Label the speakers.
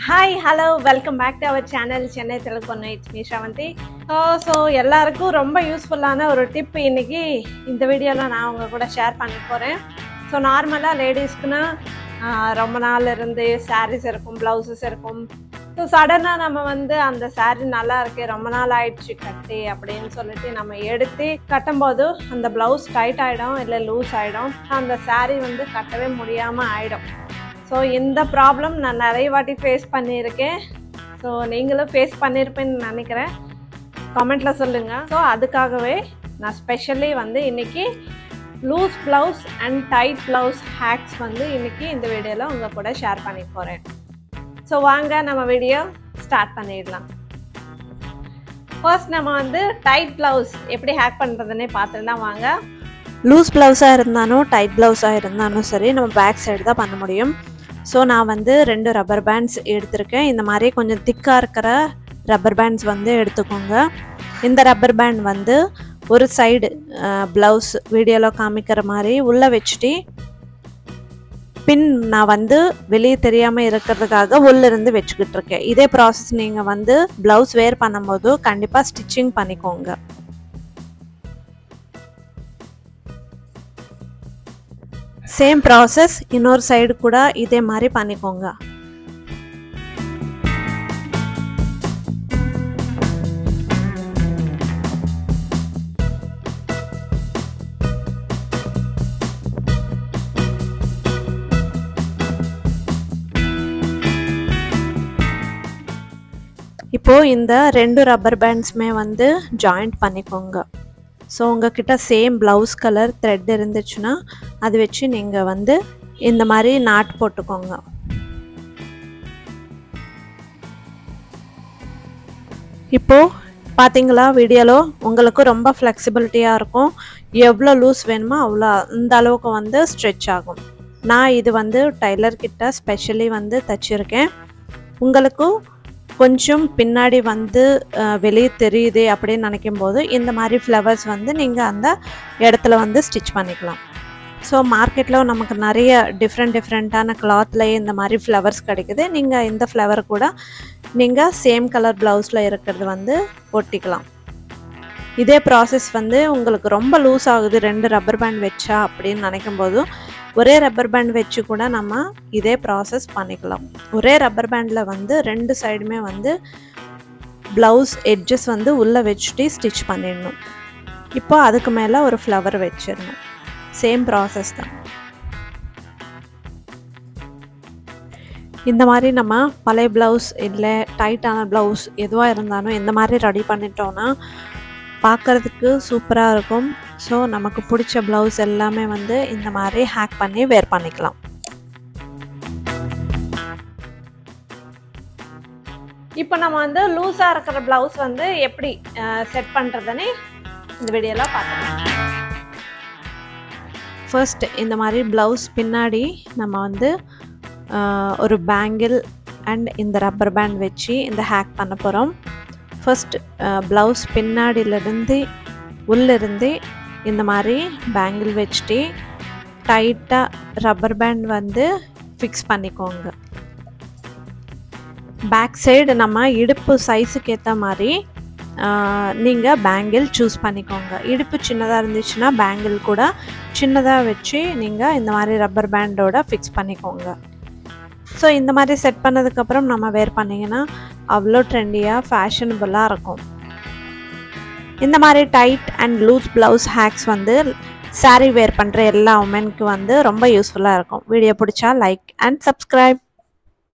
Speaker 1: Hi, hello, welcome back to our channel Chennai Telugu Ponnu. It's me Shravanti. So எல்லாருக்கும் ரொம்ப யூஸ்ஃபுல்லான ஒரு tip இன்னைக்கு இந்த வீடியோல நான் உங்க கூட ஷேர் பண்ண போறேன். ஸோ நார்மலாக லேடிஸ்க்குன்னா ரொம்ப நாள் இருந்து சாரீஸ் இருக்கும், ப்ளவுசஸ் இருக்கும். ஸோ சடனாக நம்ம அந்த சாரீ நல்லா இருக்கு, ரொம்ப நாள் ஆயிடுச்சு கட்டி அப்படின்னு சொல்லிட்டு நம்ம எடுத்து கட்டும்போது அந்த ப்ளவுஸ் டைட் ஆகிடும், இல்லை லூஸ் ஆகிடும். அந்த சாரீ கட்டவே முடியாமல் ஆகிடும். ஸோ இந்த ப்ராப்ளம் நான் நிறைய வாட்டி ஃபேஸ் பண்ணியிருக்கேன். ஸோ நீங்களும் ஃபேஸ் பண்ணியிருப்பேன்னு நினைக்கிறேன். கமெண்ட்டில் சொல்லுங்கள். ஸோ அதுக்காகவே நான் ஸ்பெஷலி இன்றைக்கி loose blouse and tight blouse hacks இன்றைக்கி இந்த வீடியோவில் உங்கள் கூட ஷேர் பண்ணி போகிறேன். ஸோ வாங்க நம்ம வீடியோ ஸ்டார்ட் பண்ணிடலாம். ஃபர்ஸ்ட் நம்ம டைட் ப்ளவுஸ் எப்படி ஹேக் பண்ணுறதுன்னே பார்த்துட்டு வாங்க.
Speaker 2: லூஸ் ப்ளவுஸாக இருந்தாலும் டைட் ப்ளவுஸாக இருந்தாலும் சரி நம்ம பேக் சைடு தான் பண்ண முடியும். ஸோ நான் 2 ரப்பர் பேண்ட்ஸ் எடுத்திருக்கேன். இந்த மாதிரி கொஞ்சம் திக்காக இருக்கிற ரப்பர் பேண்ட்ஸ் எடுத்துக்கோங்க. இந்த ரப்பர் பேண்ட் ஒரு சைடு ப்ளவுஸ் வீடியோவில் காமிக்கிற மாதிரி உள்ளே வச்சுட்டு பின் நான் வெளியே தெரியாமல் இருக்கிறதுக்காக உள்ளிருந்து வச்சுக்கிட்டு இருக்கேன். இதே ப்ராசஸ் நீங்கள் ப்ளவுஸ் வேர் பண்ணும்போது கண்டிப்பாக ஸ்டிச்சிங் பண்ணிக்கோங்க. சேம் ப்ராசஸ் இன்னொரு சைடு கூட இதே மாதிரி பண்ணிக்கோங்க. இப்போ இந்த 2 ரப்பர் பேண்ட்ஸுமே ஜாயிண்ட் பண்ணிக்கோங்க. ஸோ உங்ககிட்ட சேம் ப்ளவுஸ் கலர் த்ரெட் இருந்துச்சுன்னா அது வச்சு நீங்கள் இந்த மாதிரி நாட் போட்டுக்கோங்க. இப்போது பார்த்தீங்களா வீடியோவில் உங்களுக்கு ரொம்ப ஃப்ளெக்சிபிலிட்டியாக இருக்கும். எவ்வளோ லூஸ் வேணுமோ அவ்வளோ இந்த அளவுக்கு ஸ்ட்ரெச் ஆகும். நான் இது டைலர்கிட்ட ஸ்பெஷலி தச்சிருக்கேன். உங்களுக்கு கொஞ்சம் பின்னாடி வெளியே தெரியுது அப்படின்னு நினைக்கும் போது இந்த மாதிரி ஃப்ளவர்ஸ் நீங்கள் அந்த இடத்துல ஸ்டிச் பண்ணிக்கலாம். ஸோ மார்க்கெட்டில் நமக்கு நிறைய டிஃப்ரெண்ட்டான கிளாத்லேயே இந்த மாதிரி ஃப்ளவர்ஸ் கிடைக்குது. நீங்கள் இந்த ஃப்ளவர் கூட நீங்கள் சேம் கலர் ப்ளவுஸில் இருக்கிறது ஒட்டிக்கலாம். இதே ப்ராசஸ் உங்களுக்கு ரொம்ப லூஸ் ஆகுது 2 ரப்பர் பேண்ட் வச்சா அப்படின்னு நினைக்கும் போது ஒரே ரப்பர் பேண்ட் வச்சு கூட நம்ம இதே ப்ராசஸ் பண்ணிக்கலாம். ஒரே ரப்பர் பேண்டில் 2 சைடுமே ப்ளவுஸ் எட்ஜஸ் உள்ளே வச்சுட்டு ஸ்டிச் பண்ணிடணும். இப்போ அதுக்கு மேலே ஒரு ஃப்ளவர் வச்சிடணும். சேம் ப்ராசஸ் தான். இந்த மாதிரி நம்ம பழைய ப்ளவுஸ் இல்லை டைட்டான ப்ளவுஸ் எதுவாக இருந்தாலும் இந்த மாதிரி ரெடி பண்ணிட்டோன்னா பார்க்குறதுக்கு சூப்பராக இருக்கும். ஸோ நமக்கு பிடிச்ச ப்ளவுஸ் எல்லாமே இந்த மாதிரி ஹேக் பண்ணி வேர் பண்ணிக்கலாம்.
Speaker 1: இப்போ நம்ம லூஸாக இருக்கிற ப்ளவுஸ் எப்படி செட் பண்ணுறதுன்னு இந்த வீடியோவில் பார்க்கலாம்.
Speaker 2: ஃபர்ஸ்ட் இந்த மாதிரி ப்ளவுஸ் பின்னாடி நம்ம ஒரு பேங்கிள் அண்ட் இந்த ரப்பர் பேண்ட் வச்சு இந்த ஹேக் பண்ண போகிறோம். ஃபர்ஸ்ட் ப்ளவுஸ் பின்னாடியிலேருந்து உள்ளிருந்து இந்த மாதிரி பேங்கிள் வச்சுட்டு டைட்டாக ரப்பர் பேண்ட் ஃபிக்ஸ் பண்ணிக்கோங்க. பேக் சைடு நம்ம இடுப்பு சைஸுக்கு ஏற்ற மாதிரி நீங்கள் பேங்கிள் சூஸ் பண்ணிக்கோங்க. இடுப்பு சின்னதாக இருந்துச்சுன்னா பேங்கிள் கூட சின்னதாக வச்சு நீங்கள் இந்த மாதிரி ரப்பர் பேண்டோட ஃபிக்ஸ் பண்ணிக்கோங்க. ஸோ இந்த மாதிரி செட் பண்ணதுக்கப்புறம் நம்ம வேர் பண்ணிங்கன்னா அவ்வளோ ட்ரெண்டியாக ஃபேஷனபுளாக இருக்கும். இந்த மாதிரி tight and loose blouse hacks sari wear பண்ணுற எல்லா உமனுக்கு ரொம்ப யூஸ்ஃபுல்லாக இருக்கும். வீடியோ பிடிச்சா லைக் அண்ட் சப்ஸ்கிரைப்.